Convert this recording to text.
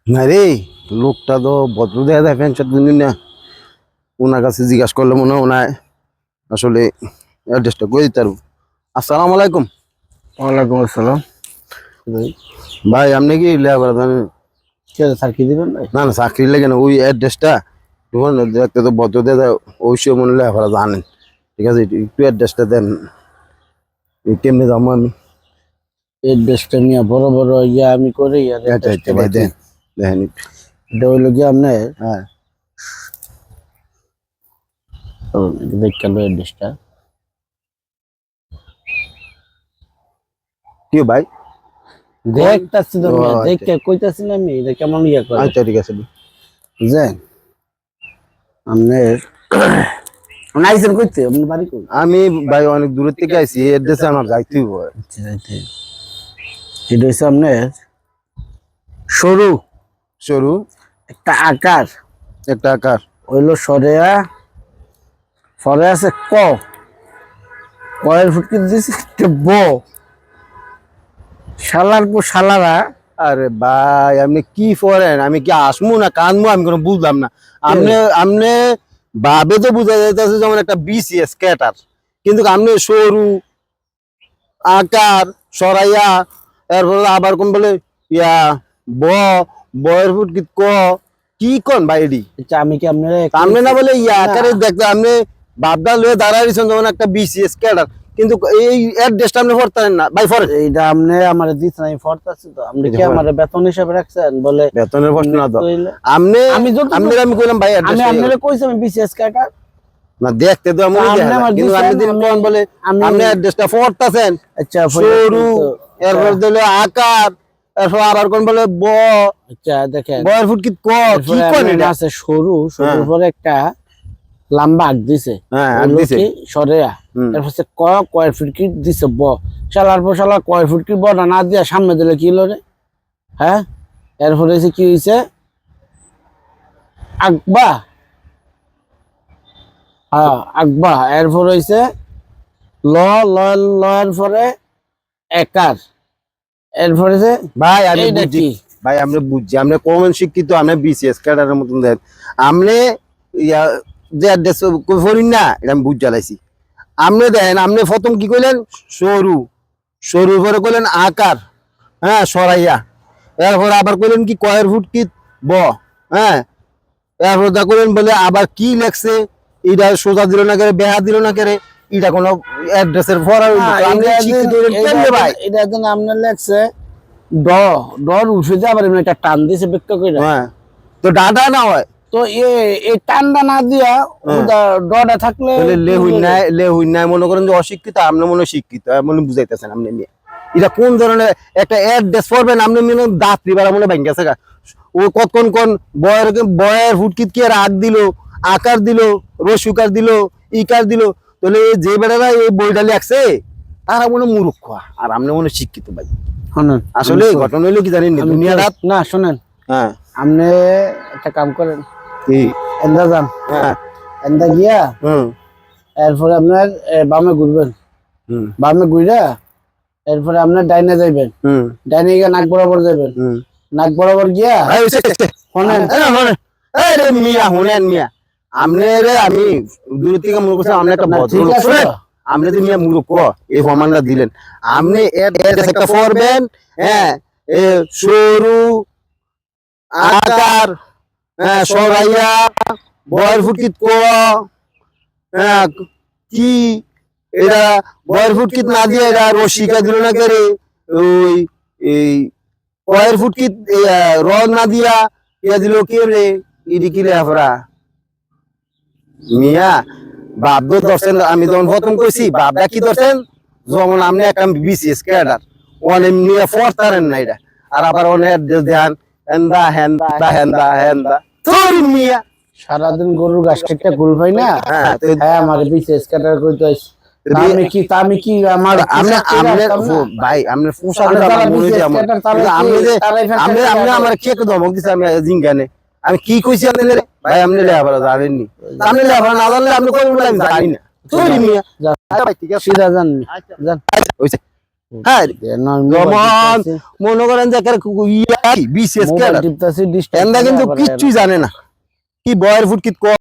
না রে, লোকটা তো ভদ্র দেখা যায় ফ্যান শার্ট দিন না। ওনার কাছে জিজ্ঞাসা করলে মনে হয় ওনায় আসলে অ্যাড্রেসটা করে দিতে পারবো। আসসালামু আলাইকুম। ওয়ালাইকুম আসসালাম। ভাই আপনি কি লেবার চাকরি দিবেন ভাই? না না, চাকরি লেগে না, ওই অ্যাড্রেসটা দেখতে তো ভদ্র দেখা যায়, ওই সময় মনে লেবার জানেন। ঠিক আছে, একটু অ্যাড্রেসটা দেন, কেমনি যাবো আমি? এই দেশটা নিয়ে বড় বড় ইয়া আমি করি আর ভাই দেন, দেখেন এটা হইলো কি আপনার হ্যাঁ দেখতে এই দেশটা কি ভাই? দেখতাছি তো ও, আচ্ছা। দেখতে কইতাছি না আমি এটা কেমন ইয়া করে আচ্ছা ঠিক আছে। বুঝছেন আপনার নাইছেন কইতে আপনার বাড়ি কই? আমি ভাই অনেক দূরের থেকে আইছি, অ্যাড্রেসে আমার যাইতেই হয়। আচ্ছা যাইতে এটা হচ্ছে আপনার সরু সরু একটা আকার, একটা আকার, হইলো সরেয়া, ফরে আছে কয়ের ফুটকি দিছে একটা ব শালার পর শালারা। আরে ভাই আপনি কি করেন? আমি কি আসমু না কানমু? আমি কোনো বুঝলাম না। আপনি আপনি ভাবে তো বুঝা যাইতেছে যেমন একটা বিসিএস ক্যাটার, কিন্তু আপনি সরু আকার সরাইয়া, এরপরে আবার কোন বলে ইয়া ব বয়ের ফুট কি কি কোন ভাই এডি? আচ্ছা আমি কি আপনার আপনি না বলে ইয়া আকারে দেখতে আপনি বাপদা লয়ে দাঁড়াইছেন যেমন একটা বিসিএস ক্যাটার, কিন্তু এই অ্যাড্রেসটা আপনি পড়তেন না ভাই। ফর এইটা আপনি আমার দিচ্ছেন আমি ফরতাছি তো আপনি কি আমার বেতন হিসাবে রাখছেন? বলে বেতনের প্রশ্ন না তো, আমি আমি কইলাম ভাই আমি আপনারে কইছি আমি বিসিএস কাটা না দেখতে তো এমন কিন্তু আপনি দিন কোন বলে আপনি অ্যাড্রেসটা পড়তাছেন। আচ্ছা সরু, এরপর দিলে আকার, এরপর আবার কোন বলে ব। আচ্ছা দেখেন বয়ের ফুট কি কি কোন এটা আছে সরু, সরুর পরে একটা লম্বা আগ দিছে, হ্যাঁ আগ দিছে সরেয়া, এরপর সে কয়ের ফুট কি দিছে ব, শালার পর শালা কয়ের ফুট কি ব না দিয়া সামনে দিলে কি হলো রে? হ্যাঁ এরপরে কি হইছে আকবা, হ্যাঁ আকবা, এরপর হইছে লয়ের পরে একার, এরপরে ভাই আমি বুঝি ভাই, আমরা বুঝছি আপনি কমন শিক্ষিত, আপনি বিসিএস ক্যাডারের মতন দেন। আপনি ইয়া যে অ্যাড্রেস কইফরিন না, এটা আমি বুঝ জ্বালাইছি। আপনি দেখেন আপনি প্রথম কি কইলেন সরু, সরু পরে কইলেন আকার, হ্যাঁ সরাইয়া, এরপর আবার কইলেন কি কয়ের ফুট কি ব, হ্যাঁ এরপর দা কইলেন বলে আবার কি লেখছে এটা সোজা দিল না করে বেহা দিল না করে, এটা কোনো অ্যাড্রেসের ফরা ভাই? এটা দেন আপনার লেখছে ডর উঠে যায়, আবার একটা টান দিছে ব্যক্ত করে, হ্যাঁ তো ডাটা না হয় তো এই টানটা না দিয়া ডটা থাকলে লে হইন নাই মনে করেন যে অশিক্ষিত, আপনি মনে শিক্ষিত মনে বুঝাইতেছেন। আপনি নিয়ে এটা কোন ধরনের একটা অ্যাড্রেস করবেন? আপনি মনে দাঁতরি বাড়া মনে ভেঙে গেছে, ও কতক্ষণ কোন বয়ের ফুটকিত কি আর আগ দিল, আকার দিল, রসুকার দিল, ইকার দিল, তাহলে যে বেড়ারা এই বইটা লেখছে তারা মনে মূর্খ, আর আপনি মনে শিক্ষিত ভাই। আসলে ঘটনা হইলো কি জানেন, দুনিয়াটা না শোনেন, হ্যাঁ আপনি একটা কাম করেন, কি এন্দা যান, হ্যাঁ এন্দা গিয়া এরপরে আপনার বামে ঘুরবেন, বামে ঘুরা এরপরে আপনার ডাইনে যাইবেন, ডাইনে গিয়ে নাক বরাবর যাবেন, নাক বরাবর গিয়া শোনেন মিয়া শুনেন মিয়া, আপনি আমি দূর থেকে মনে করছি আপনি একটা ভদ্রলোক, আপনি যে মিয়া মূর্খ এই প্রমাণটা দিলেন। আপনি একটা করবেন, হ্যাঁ সরু আকার, হ্যাঁ সরাইয়া, বয়ের ফুটকিত হ্যাঁ কি এটা বয়ের ফুটকিত না দিয়ে এটা রসিকা দিল না করে, ওই এই কয়ের ফুটকিত র না দিয়া ইয়া দিল কে রে, ইডি কি রে আপনারা মিয়া বাপ ধরছেন। আমি যখন প্রথম কইছি বাপটা কি ধরছেন, যেমন আপনি একটা বিসিএস ক্যাডার অনেক নিয়ে ফরতারেন না এটা, আর আবার অনেক ধ্যান হেন্দা হেন্দা হেন্দা হেন্দা তোর মিয়া সারাদিন গরুর গাছ একটা গুল ভাই না, হ্যাঁ আমার বিসিএস ক্যাডার কইতে আইছি, আমি কি আমার ভাই আপনার পোশাকটা মনে হয় আমার, আপনি আমার খেয়ে ধমক দিছে, আমি জিঙ্গানে আমি কি কইছি আপনাদের ভাই? আপনি লেখাপড়া জানেননি, আপনি লেখাপড়া না জানলে আপনি কই বলে আমি জানি না। সিধা যান যান। হ্যাঁ মোবাইল যেমন টিপতাছি, মনে করেন যে বিসিএস মোবাইল টিপতাছি, disturb এন্দা করে কিন্তু আবার কিচ্ছুই জানে না কি বয়ের ফুট কি